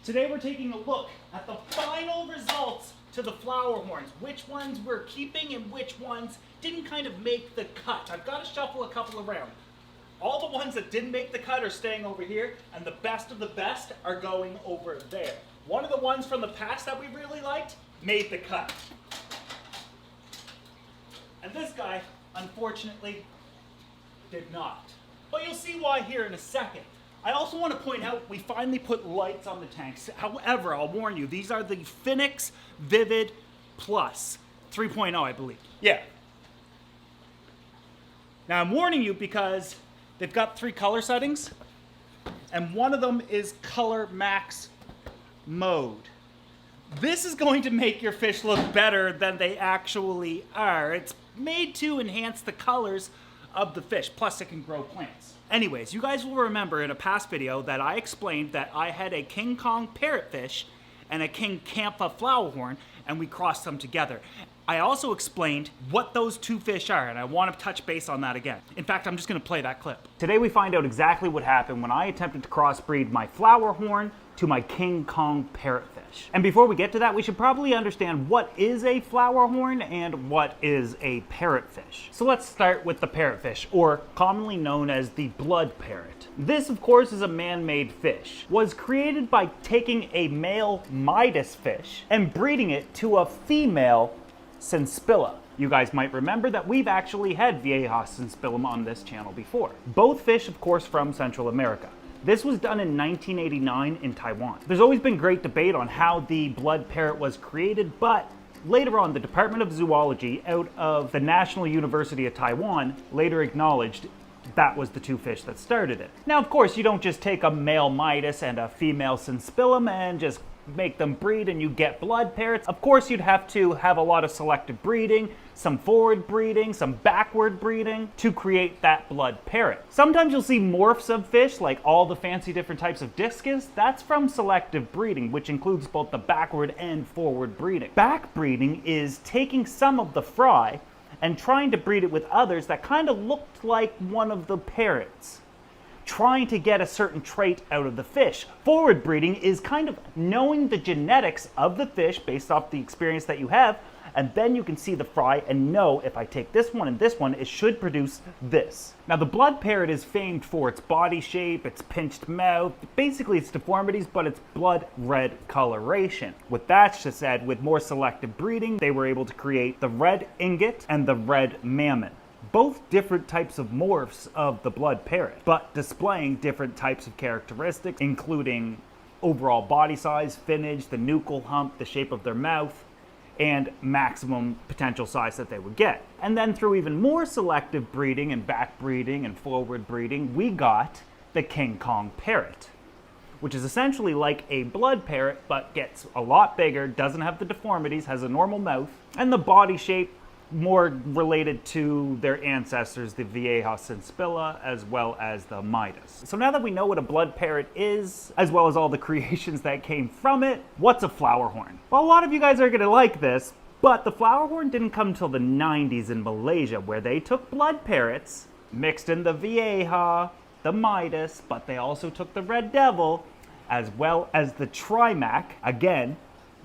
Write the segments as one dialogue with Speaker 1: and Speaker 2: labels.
Speaker 1: Today we're taking a look at the final results to the flower horns, which ones we're keeping and which ones didn't kind of make the cut. I've got to shuffle a couple around. All the ones that didn't make the cut are staying over here, and the best of the best are going over there. One of the ones from the past that we really liked made the cut. And this guy, unfortunately, did not. But you'll see why here in a second. I also want to point out we finally put lights on the tanks. However, I'll warn you, these are the Phoenix Vivid Plus 3.0, I believe. Yeah. Now I'm warning you because they've got 3 color settings, and one of them is Color Max mode. This is going to make your fish look better than they actually are. It's made to enhance the colors of the fish, plus it can grow plants. Anyways, you guys will remember in a past video that I explained that I had a King Kong parrotfish and a King Kampha flowerhorn, and we crossed them together. I also explained what those 2 fish are, and I want to touch base on that again. In fact, I'm just going to play that clip. Today we find out exactly what happened when I attempted to crossbreed my flowerhorn to my King Kong parrotfish. And before we get to that, we should probably understand what is a flowerhorn and what is a parrotfish. So let's start with the parrotfish, or commonly known as the blood parrot. This, of course, is a man-made fish. Was created by taking a male Midas fish and breeding it to a female Senspilla. You guys might remember that we've actually had Vieja Senspillum on this channel before. Both fish, of course, from Central America. This was done in 1989 in Taiwan. There's always been great debate on how the blood parrot was created, but later on, the Department of Zoology out of the National University of Taiwan later acknowledged that was the 2 fish that started it. Now, of course, you don't just take a male Midas and a female Senspillum and just make them breed and you get blood parrots. Of course, you'd have to have a lot of selective breeding, some forward breeding, some backward breeding to create that blood parrot. Sometimes you'll see morphs of fish, like all the fancy different types of discus. That's from selective breeding, which includes both the backward and forward breeding. Back breeding is taking some of the fry and trying to breed it with others that kind of looked like one of the parrots, trying to get a certain trait out of the fish. Forward breeding is kind of knowing the genetics of the fish based off the experience that you have, and then you can see the fry and know if I take this one and this one, it should produce this. Now, the blood parrot is famed for its body shape, its pinched mouth, basically its deformities, but its blood red coloration. With that said, with more selective breeding, they were able to create the red ingot and the red mammon. Both different types of morphs of the blood parrot, but displaying different types of characteristics, including overall body size, finnage, the nuchal hump, the shape of their mouth, and maximum potential size that they would get. And then through even more selective breeding and back breeding and forward breeding, we got the King Kong parrot, which is essentially like a blood parrot, but gets a lot bigger, doesn't have the deformities, has a normal mouth, and the body shape more related to their ancestors, the Vieja Senspilla, as well as the Midas. So now that we know what a blood parrot is, as well as all the creations that came from it, what's a flowerhorn? Well, a lot of you guys are gonna like this, but the flowerhorn didn't come till the 90s in Malaysia, where they took blood parrots, mixed in the Vieja, the Midas, but they also took the Red Devil, as well as the Trimac, again,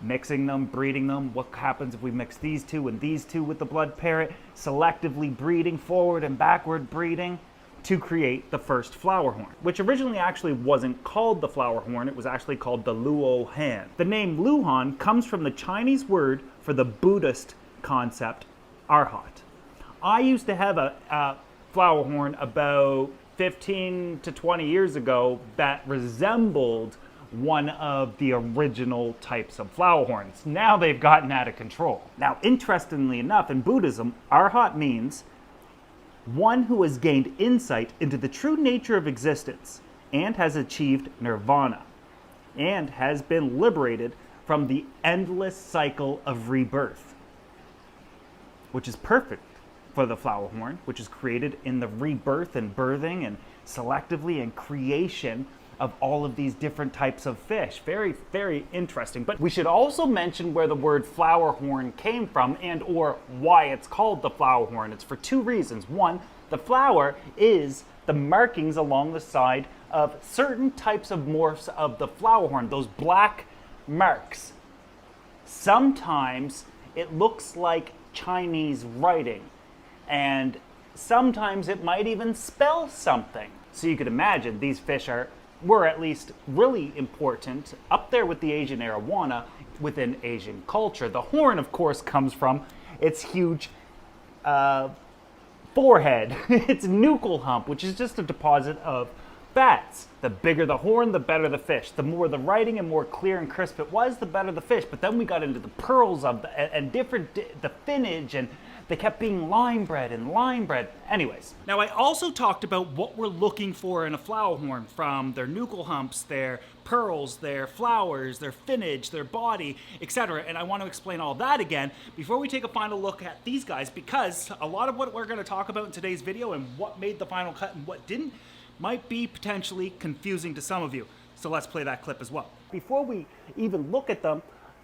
Speaker 1: mixing them, breeding them. What happens if we mix these 2 and these 2 with the blood parrot? Selectively breeding, forward and backward breeding to create the first flowerhorn, which originally actually wasn't called the flowerhorn. It was actually called the Luohan. The name Luohan comes from the Chinese word for the Buddhist concept, Arhat. I used to have a flowerhorn about 15 to 20 years ago that resembled one of the original types of flowerhorns. Now they've gotten out of control. Now, interestingly enough, in Buddhism, Arhat means one who has gained insight into the true nature of existence and has achieved nirvana and has been liberated from the endless cycle of rebirth, which is perfect for the flowerhorn, which is created in the rebirth and birthing and selectively and creation of all of these different types of fish. Very, very interesting. But we should also mention where the word flowerhorn came from and or why it's called the flowerhorn. It's for 2 reasons. One, the flower is the the markings along the side of certain types of morphs of the flowerhorn, those black marks. Sometimes it looks like Chinese writing, and sometimes it might even spell something. So you could imagine these fish were at least really important, up there with the Asian arowana within Asian culture. The horn, of course, comes from its huge forehead, its nuchal hump, which is just a deposit of fats. The bigger the horn, the better the fish. The more the writing and more clear and crisp it was, the better the fish. But then we got into the pearls of and different, the finnage, and they kept being line bred and line bred. Anyways. Now I also talked about what we're looking for in a flowerhorn, from their nuchal humps, their pearls, their flowers, their finnage, their body, etc. And I want to explain all that again before we take a final look at these guys, because a lot of what we're going to talk about in today's video and what made the final cut and what didn't might be potentially confusing to some of you. So let's play that clip as well. Before we even look at them,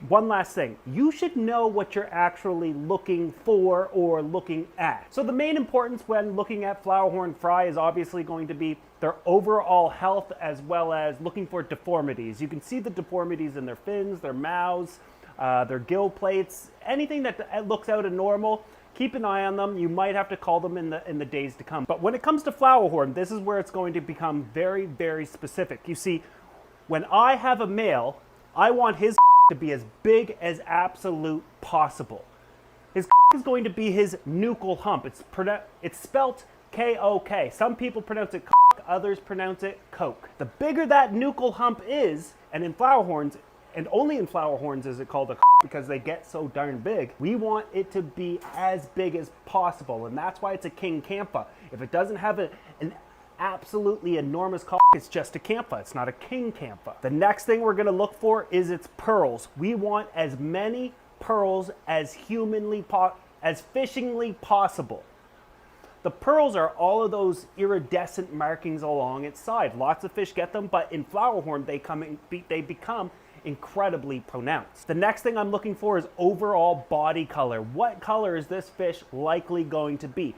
Speaker 1: one last thing. You should know what you're actually looking for or looking at. So the main importance when looking at flowerhorn fry is obviously going to be their overall health, as well as looking for deformities. You can see the deformities in their fins, their mouths, their gill plates, anything that looks out of normal. Keep an eye on them. You might have to call them in the days to come. But when it comes to flowerhorn, this is where it's going to become very, very specific. You see, when I have a male, I want his to be as big as absolute possible. His is going to be his nuchal hump. It's spelt K-O-K. Some people pronounce it others pronounce it coke. The bigger that nuchal hump is, and in flowerhorns, and only in flowerhorns is it called a because they get so darn big, we want it to be as big as possible, and that's why it's a king campa. If it doesn't have an absolutely enormous it's just a campa. It's not a king campa. The next thing we're going to look for is its pearls. We want as many pearls as fishingly possible. The pearls are all of those iridescent markings along its side. Lots of fish get them, but in flowerhorn they become incredibly pronounced. The next thing I'm looking for is overall body color. What color is this fish likely going to be?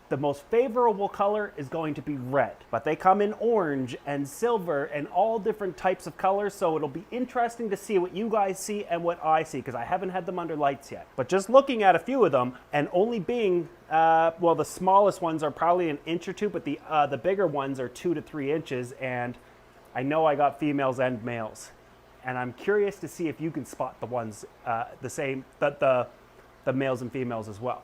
Speaker 1: The most favorable color is going to be red, but they come in orange and silver and all different types of colors, so it'll be interesting to see what you guys see and what I see, because I haven't had them under lights yet. But just looking at a few of them, and only being, well, the smallest ones are probably an inch or two, but the bigger ones are 2 to 3 inches, and I know I got females and males. And I'm curious to see if you can spot the ones, the males and females as well.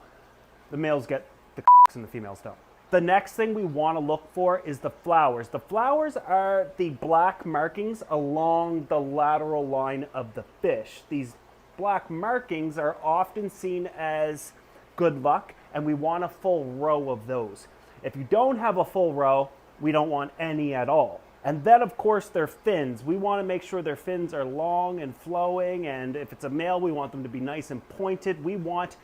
Speaker 1: The males get the and the females don't. The next thing we want to look for is the flowers. The flowers are the black markings along the lateral line of the fish. These black markings are often seen as good luck, and we want a full row of those. If you don't have a full row, we don't want any at all. And then, of course, their fins. We want to make sure their fins are long and flowing, and if it's a male, we want them to be nice and pointed. We want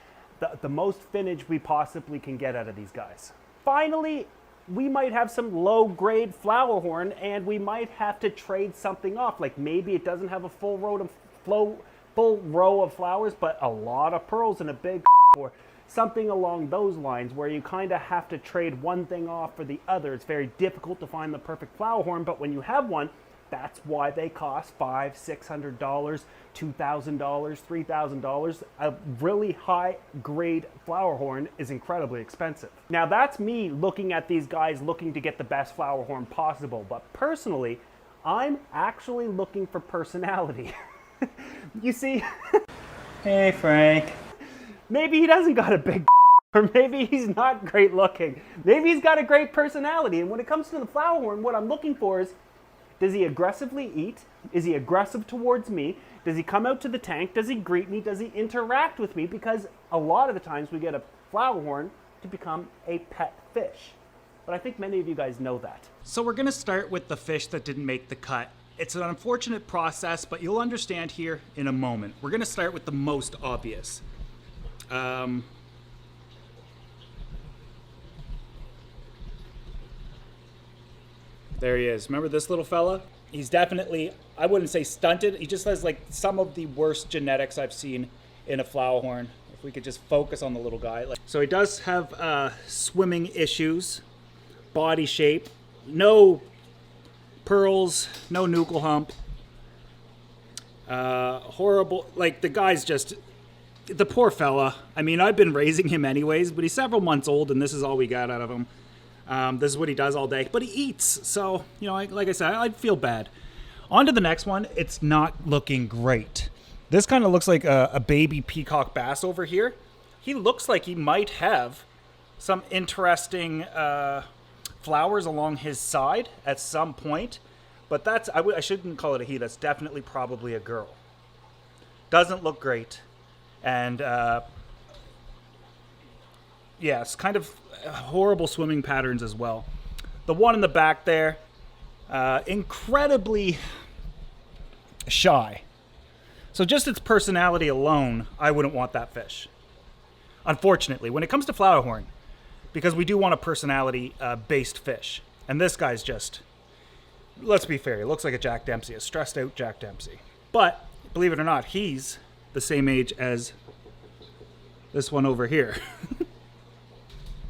Speaker 1: the most finnage we possibly can get out of these guys. Finally, we might have some low-grade flowerhorn, and we might have to trade something off. Like maybe it doesn't have a full row of flowers, but a lot of pearls and a big or something along those lines, where you kind of have to trade one thing off for the other. It's very difficult to find the perfect flowerhorn, but when you have one, that's why they cost $500, $600, $2,000, $3,000. A really high grade flowerhorn is incredibly expensive. Now that's me looking at these guys looking to get the best flowerhorn possible, but personally, I'm actually looking for personality. You see, hey Frank, maybe he doesn't got a big or maybe he's not great looking. Maybe he's got a great personality, and when it comes to the flowerhorn, what I'm looking for is, does he aggressively eat? Is he aggressive towards me? Does he come out to the tank? Does he greet me? Does he interact with me? Because a lot of the times we get a flowerhorn to become a pet fish. But I think many of you guys know that. So we're going to start with the fish that didn't make the cut. It's an unfortunate process, but you'll understand here in a moment. We're going to start with the most obvious. There he is. Remember this little fella? He's definitely, I wouldn't say stunted. He just has like some of the worst genetics I've seen in a flowerhorn. If we could just focus on the little guy. So he does have swimming issues, body shape, no pearls, no nuchal hump. Horrible. Like, the guy's just, the poor fella. I mean, I've been raising him anyways, but he's several months old, and this is all we got out of him. This is what he does all day, but he eats. So, you know, like I said, I'd feel bad. On to the next one. It's not looking great. This kind of looks like a baby peacock bass over here. He looks like he might have some interesting flowers along his side at some point. But that's, I shouldn't call it a he. That's definitely probably a girl. Doesn't look great. And, yes, kind of horrible swimming patterns as well. The one in the back there, incredibly shy. So just its personality alone, I wouldn't want that fish. Unfortunately, when it comes to flowerhorn, because we do want a personality-based fish. And this guy's just, let's be fair, he looks like a Jack Dempsey, a stressed-out Jack Dempsey. But, believe it or not, he's the same age as this one over here.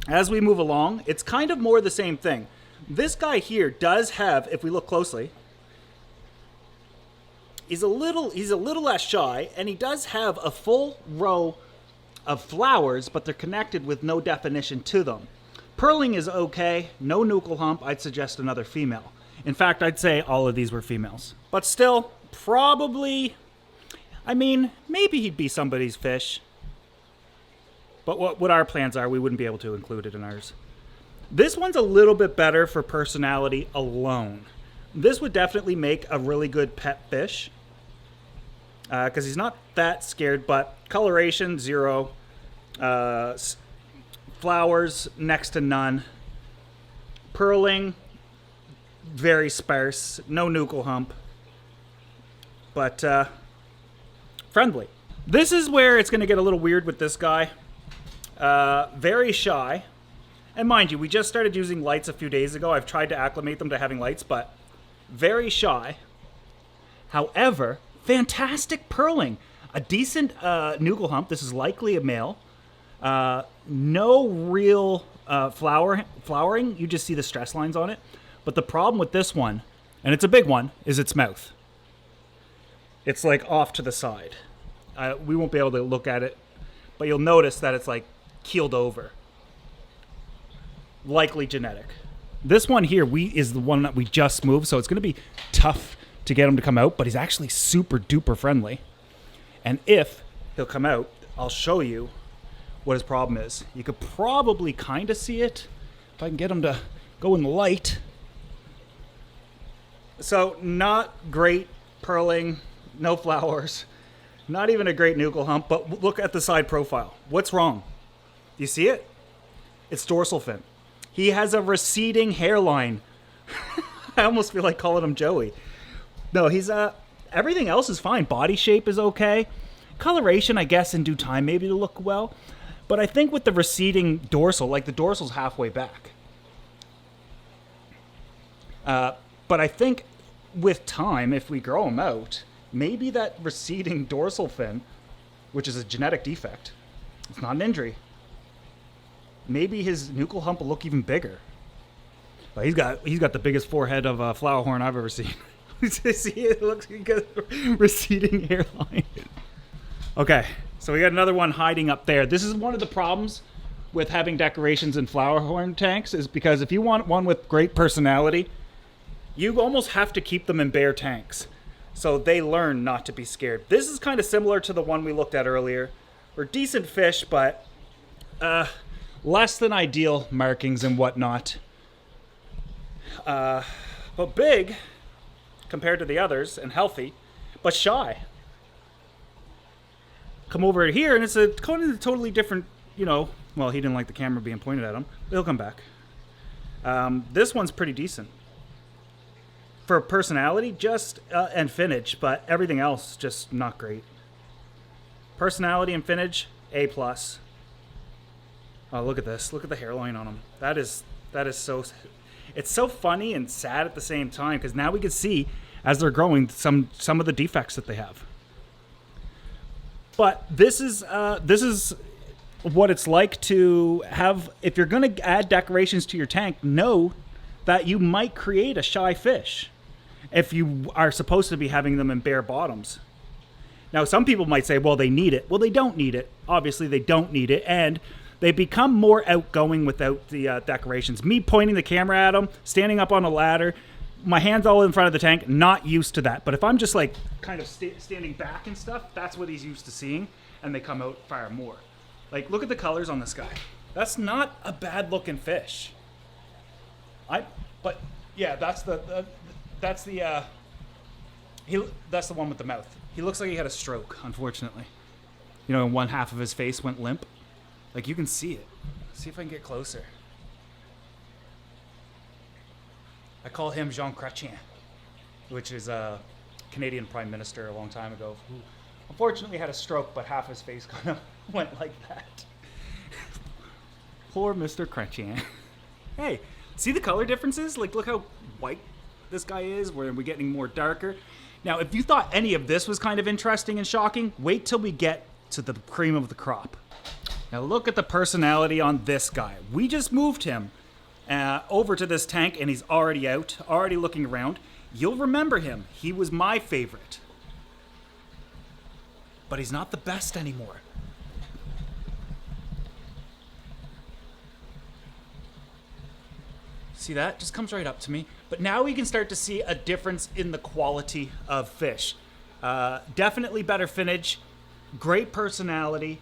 Speaker 1: As we move along, it's kind of more the same thing. This guy here does have, if we look closely, he's a little less shy, and he does have a full row of flowers, but they're connected with no definition to them. Pearling is okay, no nuchal hump. I'd suggest another female. In fact, I'd say all of these were females. But still, probably, I mean, maybe he'd be somebody's fish. But what our plans are, we wouldn't be able to include it in ours. This one's a little bit better for personality alone. This would definitely make a really good pet fish. Because he's not that scared, but coloration, 0. Flowers, next to none. Pearling, very sparse. No nuchal hump. But friendly. This is where it's going to get a little weird with this guy. Very shy. And mind you, we just started using lights a few days ago. I've tried to acclimate them to having lights, but very shy. However, fantastic pearling. A decent nuchal hump. This is likely a male. No real flowering. You just see the stress lines on it. But the problem with this one, and it's a big one, is its mouth. It's like off to the side. We won't be able to look at it, but you'll notice that it's like keeled over. Likely genetic. This one here is the one that we just moved, so it's going to be tough to get him to come out, but he's actually super duper friendly. And if he'll come out, I'll show you what his problem is. You could probably kind of see it if I can get him to go in the light. So not great pearling, no flowers, not even a great nuchal hump, but look at the side profile. What's wrong? You see it? It's dorsal fin. He has a receding hairline. I almost feel like calling him Joey. No, he's everything else is fine. Body shape is okay. Coloration, I guess, in due time maybe to look well. But I think with the receding dorsal, like the dorsal's halfway back. But I think with time, if we grow him out, maybe that receding dorsal fin, which is a genetic defect, it's not an injury. Maybe his nuchal hump will look even bigger. But he's got the biggest forehead of a flowerhorn I've ever seen. See, it looks like a receding hairline. Okay, so we got another one hiding up there. This is one of the problems with having decorations in flowerhorn tanks, is because if you want one with great personality, you almost have to keep them in bare tanks so they learn not to be scared. This is kind of similar to the one we looked at earlier. They're decent fish, but less than ideal markings and whatnot. But big compared to the others and healthy, but shy. Come over here and it's a totally different, well, he didn't like the camera being pointed at him. He'll come back. This one's pretty decent. For personality, just and finnage, but everything else just not great. Personality and finnage, A+. Oh, look at this. Look at the hairline on him. That is so... It's so funny and sad at the same time, because now we can see, as they're growing, some of the defects that they have. But this is what it's like to have, if you're going to add decorations to your tank, know that you might create a shy fish if you are supposed to be having them in bare bottoms. Now, some people might say, well, they need it. Well, they don't need it. Obviously, they don't need it. And they become more outgoing without the decorations. Me pointing the camera at them, standing up on a ladder, my hands all in front of the tank, not used to that. But if I'm just like kind of standing back and stuff, that's what he's used to seeing. And they come out far more. Like, look at the colors on this guy. That's not a bad looking fish. But yeah, that's the one with the mouth. He looks like he had a stroke, unfortunately. You know, one half of his face went limp. Like, you can see it. See if I can get closer. I call him Jean Chrétien, which is a Canadian Prime Minister a long time ago, who unfortunately had a stroke, but half his face kind of went like that. Poor Mr. Chrétien. Hey, see the color differences? Like, look how white this guy is, where we're getting more darker. Now, if you thought any of this was kind of interesting and shocking, wait till we get to the cream of the crop. Now, look at the personality on this guy. We just moved him over to this tank, and he's already out, already looking around. You'll remember him. He was my favorite. But he's not the best anymore. See that? Just comes right up to me. But now we can start to see a difference in the quality of fish. Definitely better finnage, great personality,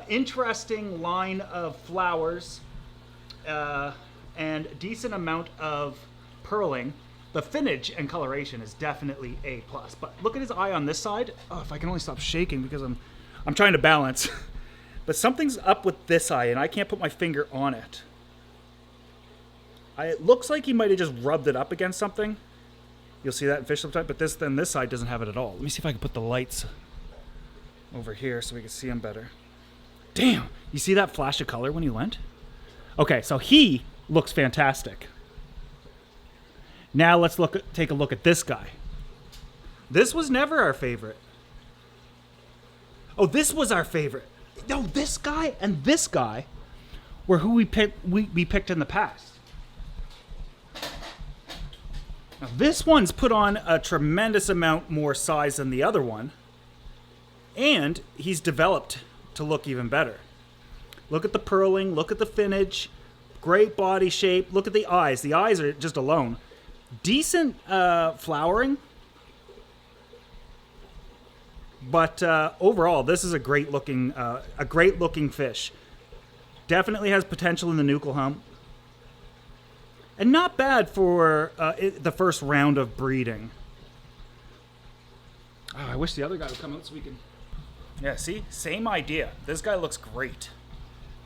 Speaker 1: interesting line of flowers, and decent amount of pearling. The finnage and coloration is definitely A+. But look at his eye on this side. Oh, if I can only stop shaking because I'm trying to balance. But something's up with this eye, and I can't put my finger on it. It looks like he might have just rubbed it up against something. You'll see that in fish sometimes, but this side doesn't have it at all. Let me see if I can put the lights over here so we can see him better. Damn! You see that flash of color when he went? Okay, so he looks fantastic. Now let's take a look at this guy. This was never our favorite. Oh, this was our favorite. No, this guy and this guy were who we picked in the past. Now, this one's put on a tremendous amount more size than the other one, and he's developed to look even better. Look at the pearling, look at the finnage, great body shape, look at the eyes. The eyes are just alone. Decent flowering, but overall, this is a great looking fish. Definitely has potential in the nuchal hump. And not bad for the first round of breeding. Oh, I wish the other guy would come out so we can... Yeah, see? Same idea. This guy looks great.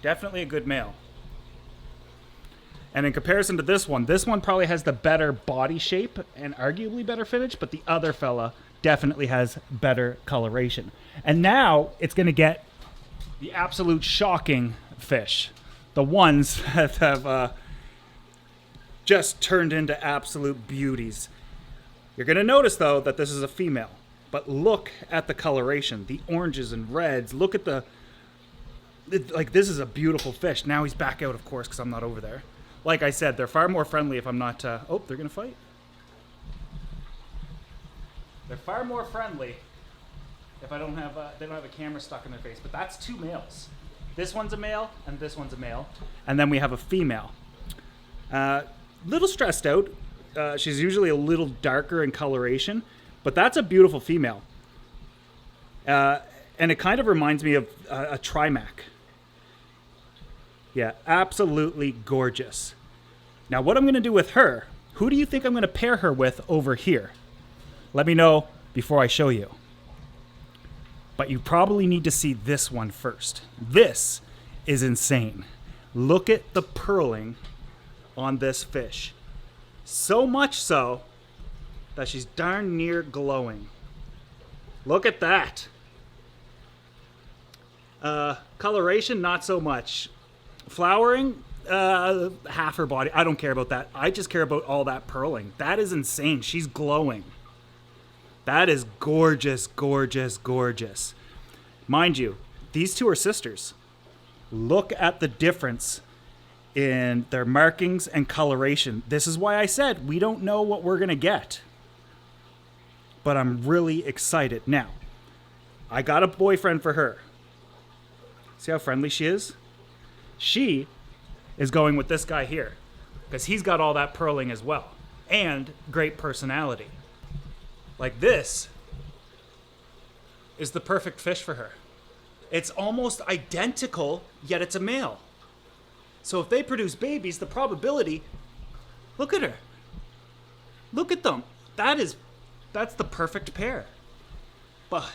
Speaker 1: Definitely a good male. And in comparison to this one probably has the better body shape and arguably better finnage, but the other fella definitely has better coloration. And now it's going to get the absolute shocking fish. The ones that have... just turned into absolute beauties. You're going to notice, though, that this is a female. But look at the coloration. The oranges and reds. Look at like, this is a beautiful fish. Now he's back out, of course, because I'm not over there. Like I said, they're far more friendly if I'm not... Oh, they're going to fight. They're far more friendly if I don't have... they don't have a camera stuck in their face. But that's two males. This one's a male, and this one's a male. And then we have a female. Little stressed out. She's usually a little darker in coloration, but that's a beautiful female. And it kind of reminds me of a trimac. Yeah, absolutely gorgeous. Now, what I'm going to do with her, who do you think I'm going to pair her with over here? Let me know before I show you. But you probably need to see this one first. This is insane. Look at the pearling on this fish. So much so that she's darn near glowing. Look at that. Coloration, not so much. Flowering, half her body. I don't care about that. I just care about all that pearling. That is insane. She's glowing. That is gorgeous, gorgeous, gorgeous. Mind you, these two are sisters. Look at the difference in their markings and coloration. This is why I said we don't know what we're gonna get, but I'm really excited. Now, I got a boyfriend for her. See how friendly she is? She is going with this guy here because he's got all that pearling as well and great personality. Like, this is the perfect fish for her. It's almost identical, yet it's a male. So if they produce babies, the probability, look at her. Look at them. That's the perfect pair. But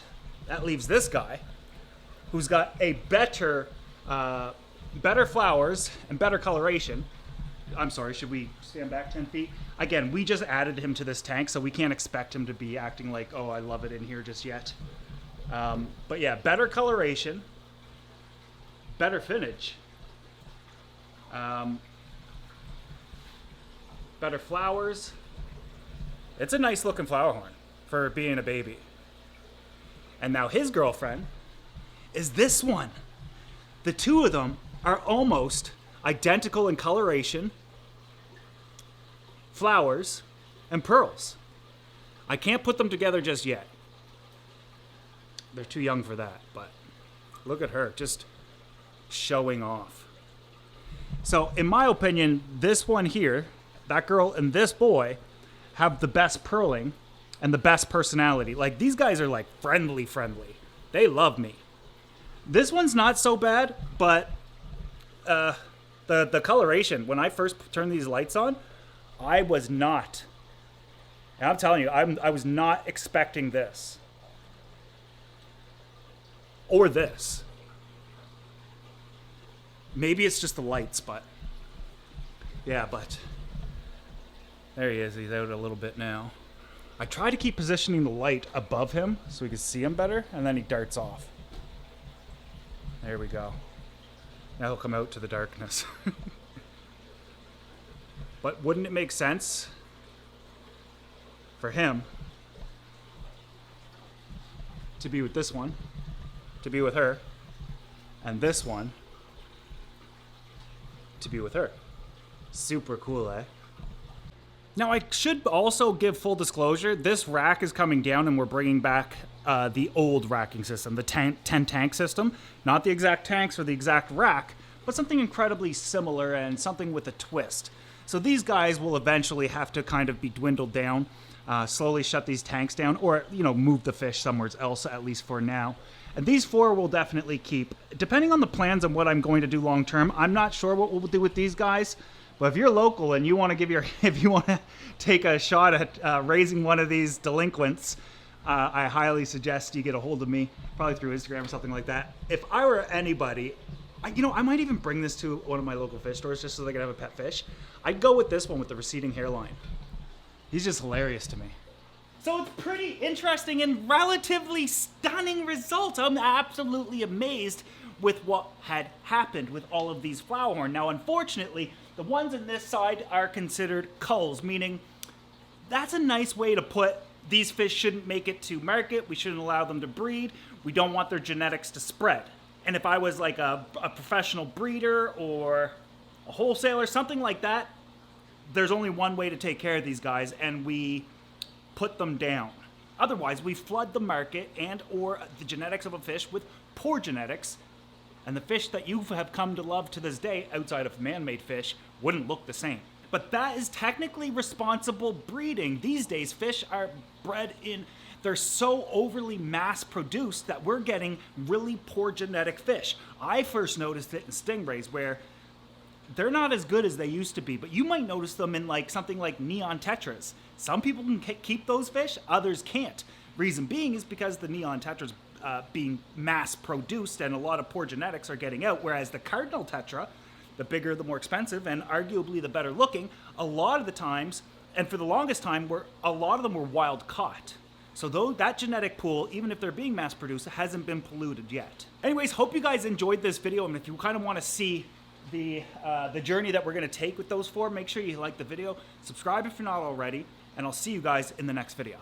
Speaker 1: that leaves this guy who's got a better flowers and better coloration. I'm sorry, should we stand back 10 feet? Again, we just added him to this tank, so we can't expect him to be acting like, oh, I love it in here just yet. But yeah, better coloration, better finish, better flowers. It's a nice looking flower horn for being a baby. And now his girlfriend is this one. The two of them are almost identical in coloration, flowers, and pearls. I can't put them together just yet. They're too young for that, but look at her, just showing off. So in my opinion, this one here, that girl and this boy, have the best pearling and the best personality. Like, these guys are like friendly. They love me. This one's not so bad, but the coloration, when I first turned these lights on, I was not. And I'm telling you, I was not expecting this. Or this. Maybe it's just the lights, but yeah, but there he is. He's out a little bit now. I try to keep positioning the light above him so we can see him better, and then he darts off. There we go. Now he'll come out to the darkness. But wouldn't it make sense for him to be with this one, to be with her, and this one to be with her? Super cool, eh? Now, I should also give full disclosure, this rack is coming down and we're bringing back the old racking system, the 10 tank system. Not the exact tanks or the exact rack, but something incredibly similar and something with a twist. So these guys will eventually have to kind of be dwindled down, slowly shut these tanks down, or, you know, move the fish somewhere else, at least for now. And these four will definitely keep. Depending on the plans and what I'm going to do long term, I'm not sure what we'll do with these guys. But if you're local and you want to if you want to take a shot at raising one of these delinquents, I highly suggest you get a hold of me, probably through Instagram or something like that. If I were anybody, I might even bring this to one of my local fish stores just so they could have a pet fish. I'd go with this one with the receding hairline. He's just hilarious to me. So it's pretty interesting and relatively stunning results. I'm absolutely amazed with what had happened with all of these flowerhorn. Now, unfortunately, the ones in this side are considered culls, meaning that's a nice way to put these fish shouldn't make it to market. We shouldn't allow them to breed. We don't want their genetics to spread. And if I was like a professional breeder or a wholesaler, something like that, there's only one way to take care of these guys, and we put them down. Otherwise, we flood the market and or the genetics of a fish with poor genetics, and the fish that you have come to love to this day, outside of man-made fish, wouldn't look the same. But that is technically responsible breeding. These days, fish are bred in, they're so overly mass-produced that we're getting really poor genetic fish. I first noticed it in stingrays, where they're not as good as they used to be, but you might notice them in like something like neon tetras. Some people can keep those fish, others can't. Reason being is because the neon tetras being mass-produced and a lot of poor genetics are getting out, whereas the cardinal tetra, the bigger, the more expensive, and arguably the better looking, a lot of the times, and for the longest time, a lot of them were wild caught. So though that genetic pool, even if they're being mass-produced, hasn't been polluted yet. Anyways, hope you guys enjoyed this video, and if you kind of want to see the journey that we're going to take with those four, make sure you like the video, subscribe if you're not already, and I'll see you guys in the next video.